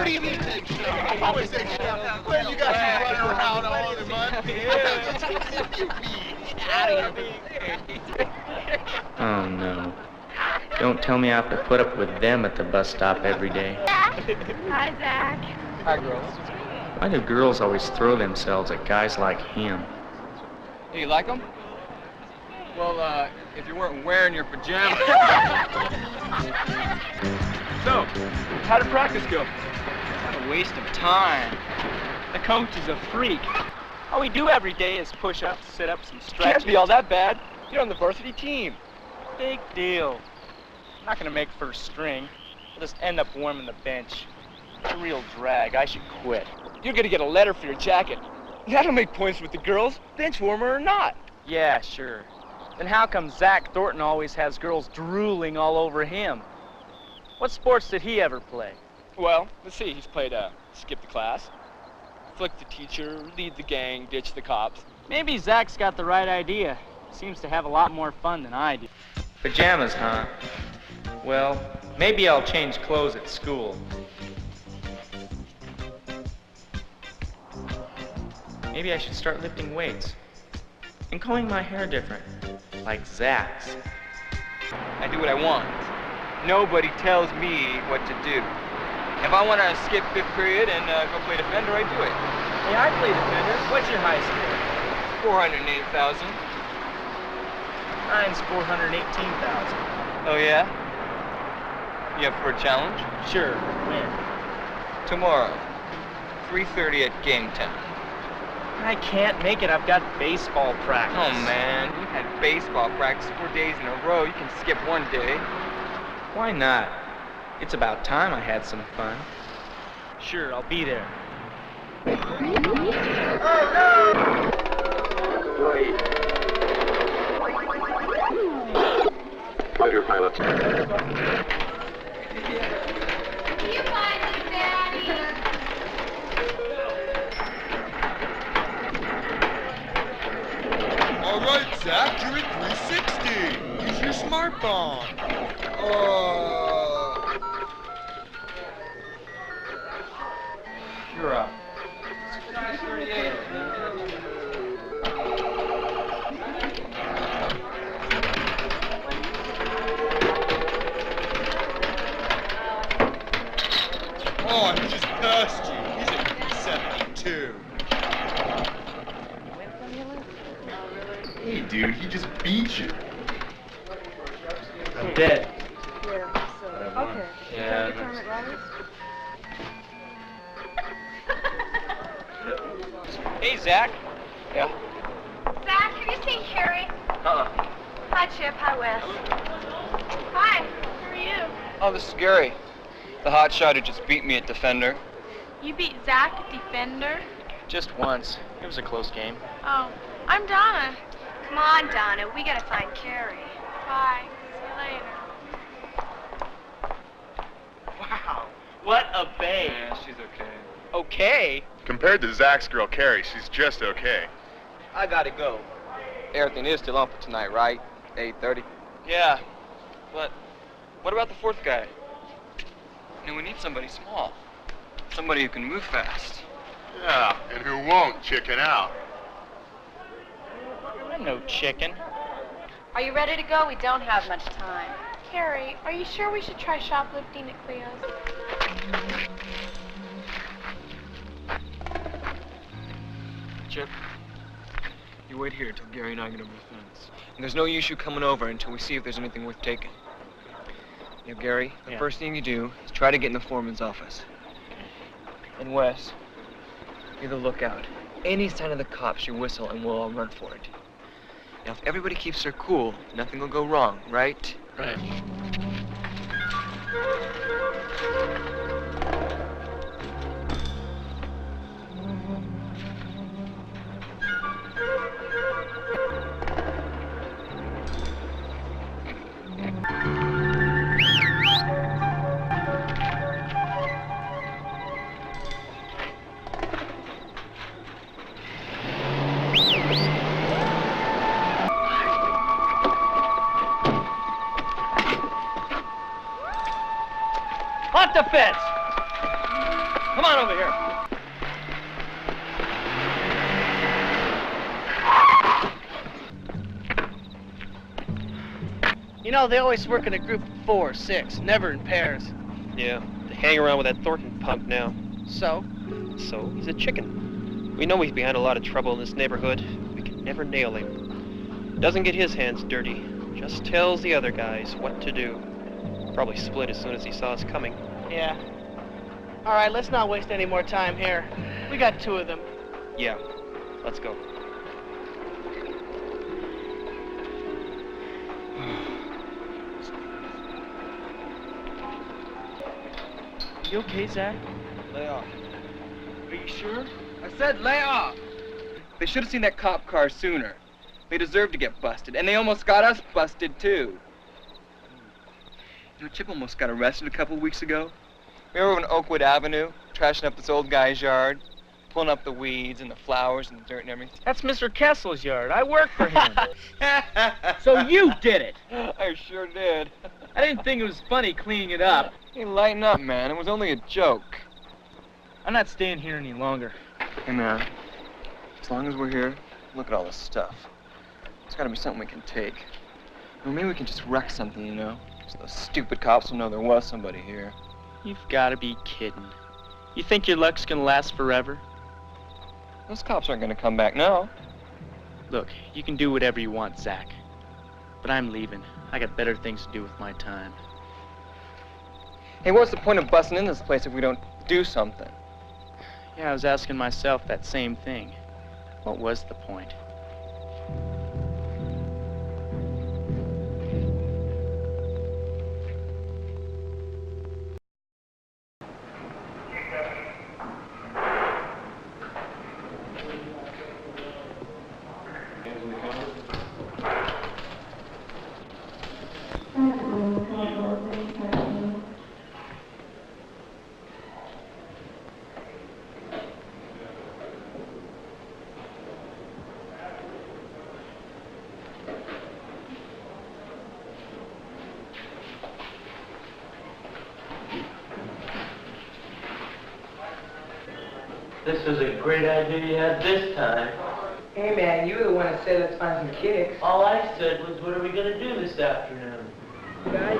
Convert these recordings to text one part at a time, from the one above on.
What do you mean eggshell? Always eggshell. Where you guys been running around all in the mud? Get out of here. Oh, no. Don't tell me I have to put up with them at the bus stop every day. Hi, Zach. Hi, girls. Why do girls always throw themselves at guys like him? Hey, you like them? Well, if you weren't wearing your pajamas. So, how did practice go? What a waste of time. The coach is a freak. All we do every day is push-ups, sit-ups, and stretches. Can't be all that bad. You're on the varsity team. Big deal. I'm not gonna make first string. I'll just end up warming the bench. It's a real drag. I should quit. You're gonna get a letter for your jacket. That'll make points with the girls, bench warmer or not. Yeah, sure. Then how come Zach Thornton always has girls drooling all over him? What sports did he ever play? Well, let's see. He's played skip the class, flick the teacher, lead the gang, ditch the cops. Maybe Zach's got the right idea. Seems to have a lot more fun than I do. Pajamas, huh? Well, maybe I'll change clothes at school. Maybe I should start lifting weights and combing my hair different, like Zach's. I do what I want. Nobody tells me what to do. If I want to skip fifth period and go play defender, I do it. Hey, I play defender. What's your high score? 408,000. Mine's 418,000. Oh, yeah? You up for a challenge? Sure. When? Tomorrow, 3:30 at Game Town. I can't make it. I've got baseball practice. Oh, man. You've had baseball practice 4 days in a row. You can skip one day. Why not? It's about time I had some fun. Sure, I'll be there. Fighter pilot. Can you find us, Daddy? All right, Zach, you're at 360. Use your smartphone. You're up. Oh, he just passed you. He's at 72. Hey, dude, he just beat you. I'm dead. Yeah, so, okay. Yeah, Is that the tournament, Hey, Zach. Yeah? Zach, have you seen Carrie? Uh-uh. Hi, Chip. Hi, Wes. Hi. Who are you? Oh, this is Gary. The hotshot who just beat me at defender. You beat Zach at defender? Just once. It was a close game. Oh, I'm Donna. Come on, Donna. We gotta find Carrie. Bye. See you later. Wow. What a babe. Yeah, she's okay. Okay. Compared to Zach's girl, Carrie, she's just okay. I gotta go. Everything is still on for tonight, right? 8:30. Yeah, but what about the fourth guy? You know, we need somebody small. Somebody who can move fast. Yeah, and who won't chicken out. I'm no chicken. Are you ready to go? We don't have much time. Carrie, are you sure we should try shoplifting at Cleo's? Chip, you wait here till Gary and I get over the fence. And there's no use you coming over until we see if there's anything worth taking. Now, Gary, the first thing you do is try to get in the foreman's office. And Wes, you're the lookout. Any sign of the cops, you whistle and we'll all run for it. Now, if everybody keeps their cool, nothing will go wrong, right? Right. Off the fence! Come on over here. You know, they always work in a group of 4 or 6, never in pairs. Yeah, they hang around with that Thornton punk now. So? So, he's a chicken. We know he's behind a lot of trouble in this neighborhood. We can never nail him. Doesn't get his hands dirty. Just tells the other guys what to do. Probably split as soon as he saw us coming. Yeah. All right, let's not waste any more time here. We got 2 of them. Yeah, let's go. You okay, Zach? Lay off. Are you sure? I said lay off. They should have seen that cop car sooner. They deserve to get busted, and they almost got us busted, too. You know, Chip almost got arrested a couple weeks ago. We were over on Oakwood Avenue, trashing up this old guy's yard, pulling up the weeds and the flowers and the dirt and everything. That's Mr. Kessel's yard. I work for him. So you did it. I sure did. I didn't think it was funny cleaning it up. Hey, lighten up, man. It was only a joke. I'm not staying here any longer. Hey, man. As long as we're here, look at all this stuff. There's gotta be something we can take. Well, maybe we can just wreck something, you know? So those stupid cops will know there was somebody here. You've got to be kidding. You think your luck's gonna last forever? Those cops aren't gonna come back now. Look, you can do whatever you want, Zach. But I'm leaving. I got better things to do with my time. Hey, what's the point of busting in this place if we don't do something? Yeah, I was asking myself that same thing. What was the point? This was a great idea you had this time. Hey man, you were the one that said let's find some kicks. All I said was, what are we gonna do this afternoon? Guys,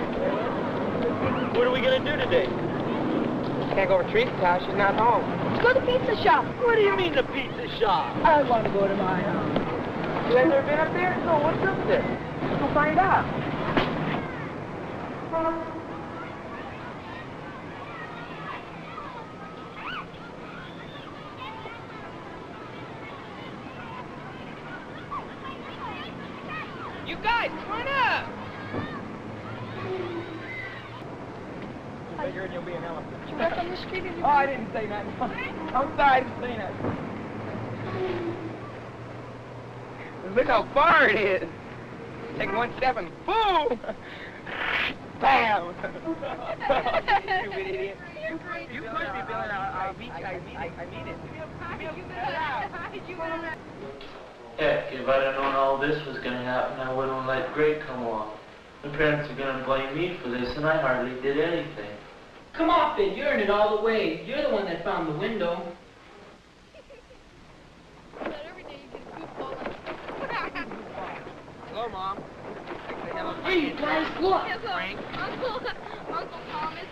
What are we gonna do today? can't go over to Teresa's house, she's not home. Let's go to the pizza shop. What do you mean the pizza shop? I want to go to my house. You guys ever been up there? No, what's up there? Let's go find out. You guys, come on up! I figured you'll be an elephant. You work on the street and you... Oh, I didn't say nothing. I'm sorry, I didn't say nothing. Look how far it is. Take 1 step and boom! Bam! Stupid idiot. You pushed me, Billy. I mean it. Heck, if I'd have known all this was gonna happen, I wouldn't have let Greg come along. The parents are gonna blame me for this, and I hardly did anything. Come off it, you're in it all the way. You're the one that found the window. Hello, Mom. Hey, guys, look! Frank. Uncle Thomas.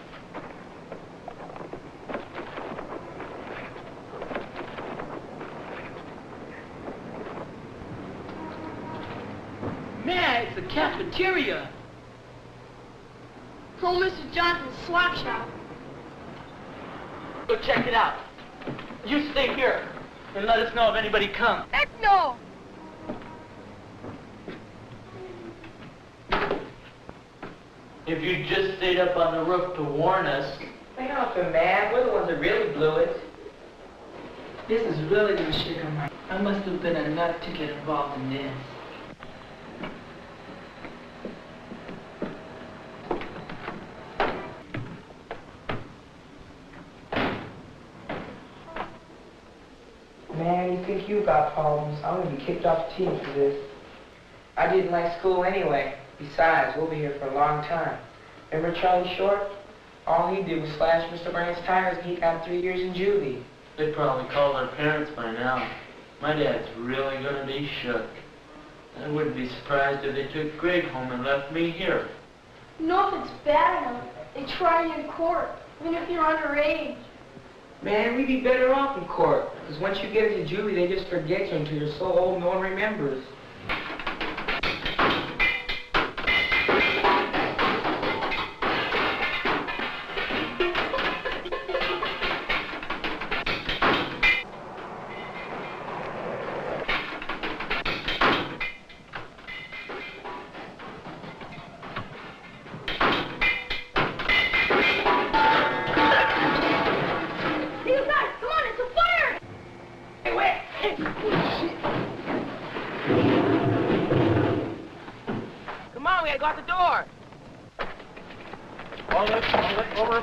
Man, it's the cafeteria. Old Mr. Johnson's swap shop. Go check it out. You stay here and let us know if anybody comes. Heck no! If you just stayed up on the roof to warn us. Lay off it, man. We're the ones that really blew it. This is really gonna shake on my... I must have been a nut to get involved in this. Man, you think you got problems? I'm gonna be kicked off the team for this. I didn't like school anyway. Besides, we'll be here for a long time. Remember Charlie Short? All he did was slash Mr. Brown's tires and he got 3 years in juvie. They'd probably call their parents by now. My dad's really gonna be shook. I wouldn't be surprised if they took Greg home and left me here. You know, if it's bad enough, they try you in court, even if you're underage. Man, we'd be better off in court. Because once you get into juvie, they just forget you until you're so old no one remembers. Come on, we gotta go out the door. Over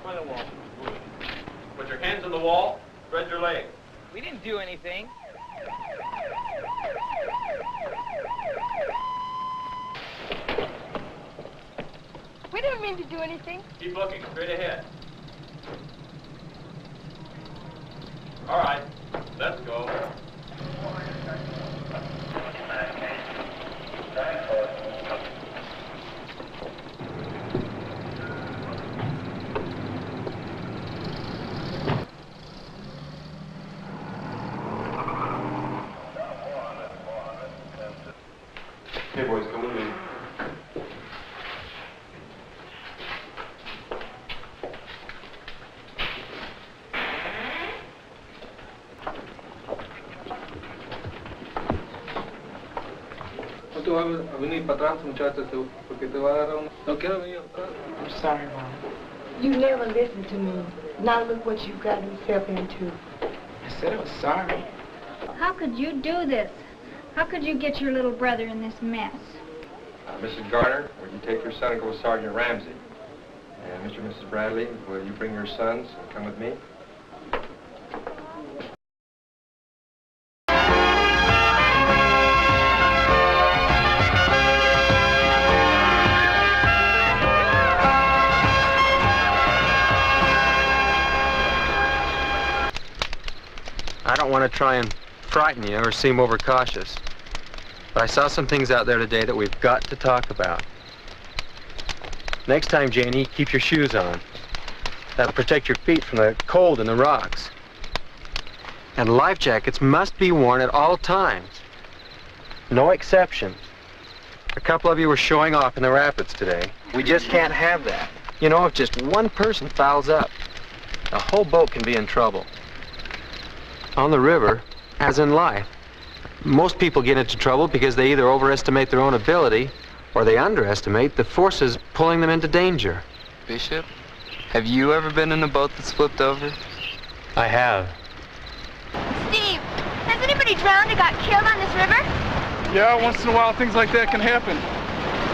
by the wall. Put your hands on the wall, spread your legs. We didn't do anything. We didn't mean to do anything. Keep looking straight ahead. All right, let's go. Hey, boys, come with me. No te voy a venir para atrás, muchachos, porque te va a dar un... No quiero venir atrás. I'm sorry, Mom. You never listened to me. Now look what you've gotten yourself into. I said I was sorry. How could you do this? How could you get your little brother in this mess? Mrs. Garner, will you take your son and go with Sergeant Ramsey? And Mr. and Mrs. Bradley, will you bring your sons and come with me? I don't want to try and frighten you or seem overcautious, but I saw some things out there today that we've got to talk about. Next time, Janie, keep your shoes on. That'll protect your feet from the cold and the rocks. And life jackets must be worn at all times. No exceptions. A couple of you were showing off in the rapids today. We just can't have that. You know, if just one person fouls up, the whole boat can be in trouble. On the river, as in life, most people get into trouble because they either overestimate their own ability or they underestimate the forces pulling them into danger. Bishop, have you ever been in a boat that's flipped over? I have. Steve, has anybody drowned or got killed on this river? Yeah, once in a while things like that can happen.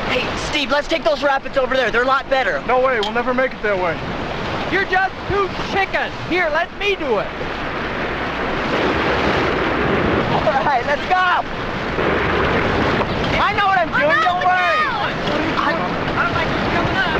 Hey, Steve, let's take those rapids over there. They're a lot better. No way, we'll never make it that way. You're just too chicken. Here, let me do it. All right, let's go. I know what I'm doing, don't worry. I don't like you coming up.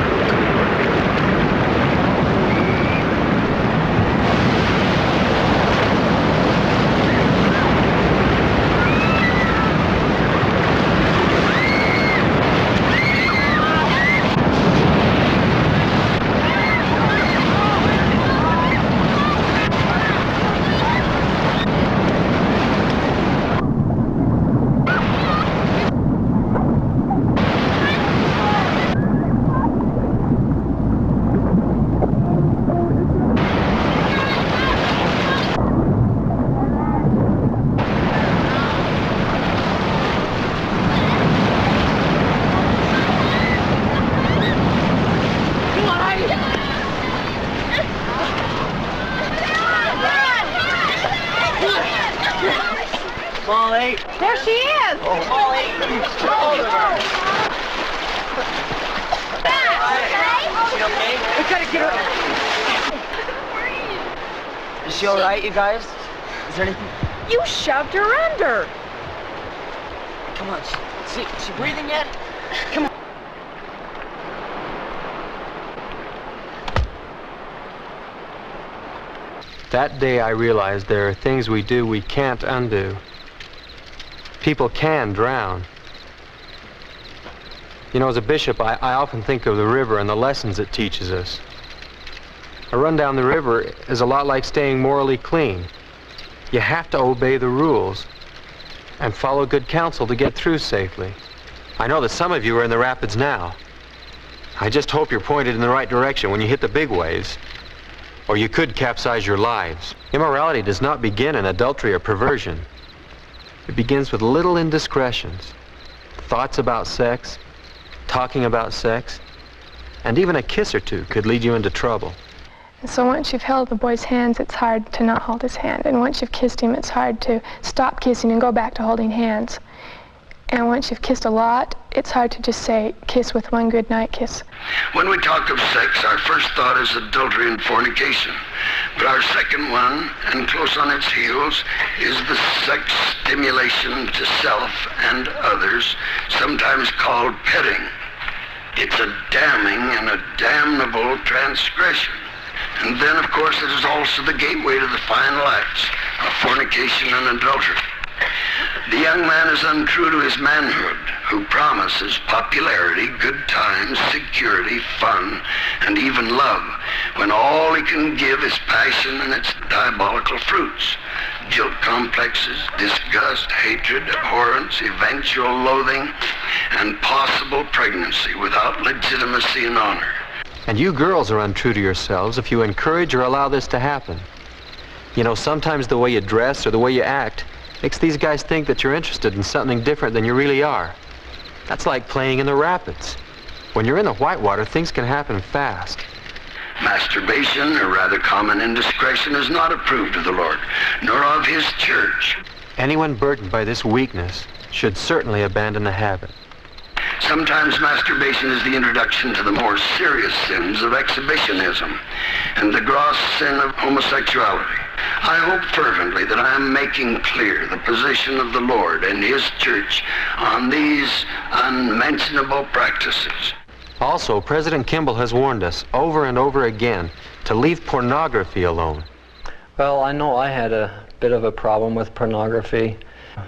Molly. There she is. Oh, Molly. She okay? We gotta get her. Is she all right, you guys? Is there anything? You shoved her under. Come on. Is she breathing yet? Come on. That day I realized there are things we do we can't undo. People can drown. You know, as a bishop, I often think of the river and the lessons it teaches us. A run down the river is a lot like staying morally clean. You have to obey the rules and follow good counsel to get through safely. I know that some of you are in the rapids now. I just hope you're pointed in the right direction when you hit the big waves, or you could capsize your lives. Immorality does not begin in adultery or perversion. It begins with little indiscretions, thoughts about sex, talking about sex, and even a kiss or two could lead you into trouble. So once you've held the boy's hands, it's hard to not hold his hand. And once you've kissed him, it's hard to stop kissing and go back to holding hands. And once you've kissed a lot, it's hard to just say, kiss with one good night kiss. When we talk of sex, our first thought is adultery and fornication. But our second one, and close on its heels, is the sex stimulation to self and others, sometimes called petting. It's a damning and a damnable transgression. And then, of course, it is also the gateway to the final acts of fornication and adultery. The young man is untrue to his manhood, who promises popularity, good times, security, fun, and even love, when all he can give is passion and its diabolical fruits: guilt complexes, disgust, hatred, abhorrence, eventual loathing, and possible pregnancy without legitimacy and honor. And you girls are untrue to yourselves if you encourage or allow this to happen. You know, sometimes the way you dress or the way you act makes these guys think that you're interested in something different than you really are. That's like playing in the rapids. When you're in the whitewater, things can happen fast. Masturbation, a rather common indiscretion, is not approved of the Lord, nor of His church. Anyone burdened by this weakness should certainly abandon the habit. Sometimes masturbation is the introduction to the more serious sins of exhibitionism and the gross sin of homosexuality. I hope fervently that I am making clear the position of the Lord and His church on these unmentionable practices. Also, President Kimball has warned us over and over again to leave pornography alone. Well, I know I had a bit of a problem with pornography.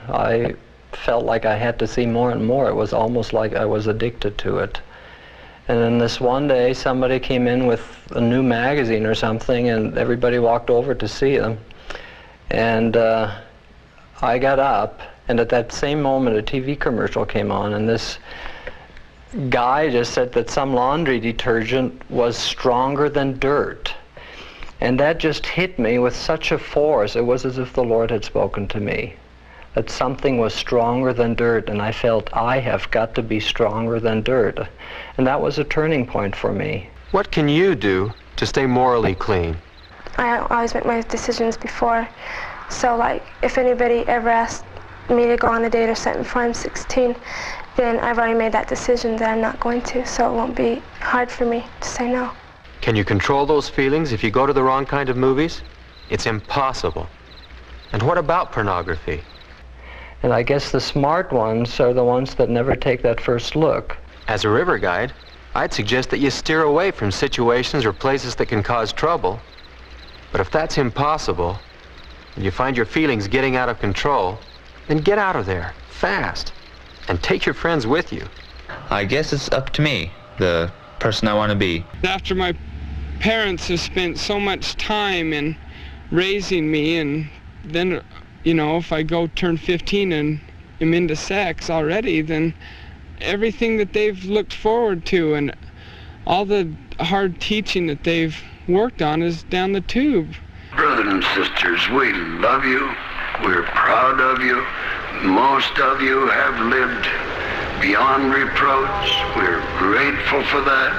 I felt like I had to see more and more. It was almost like I was addicted to it. And then this one day, somebody came in with a new magazine or something, and everybody walked over to see them. And I got up, and at that same moment, a TV commercial came on, and this guy just said that some laundry detergent was stronger than dirt. And that just hit me with such a force. It was as if the Lord had spoken to me, that something was stronger than dirt, and I felt I have got to be stronger than dirt. And that was a turning point for me. What can you do to stay morally clean? I always make my decisions before. So, like, if anybody ever asked me to go on a date or something before I'm 16, then I've already made that decision that I'm not going to, so it won't be hard for me to say no. Can you control those feelings if you go to the wrong kind of movies? It's impossible. And what about pornography? And I guess the smart ones are the ones that never take that first look. As a river guide, I'd suggest that you steer away from situations or places that can cause trouble. But if that's impossible, and you find your feelings getting out of control, then get out of there, fast, and take your friends with you. I guess it's up to me, the person I want to be. After my parents have spent so much time in raising me, and then, you know, if I go turn 15 and am into sex already, then everything that they've looked forward to and all the hard teaching that they've worked on is down the tube. Brothers and sisters, we love you. We're proud of you. Most of you have lived beyond reproach. We're grateful for that.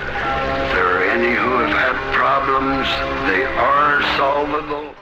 If there are any who have had problems, they are solvable.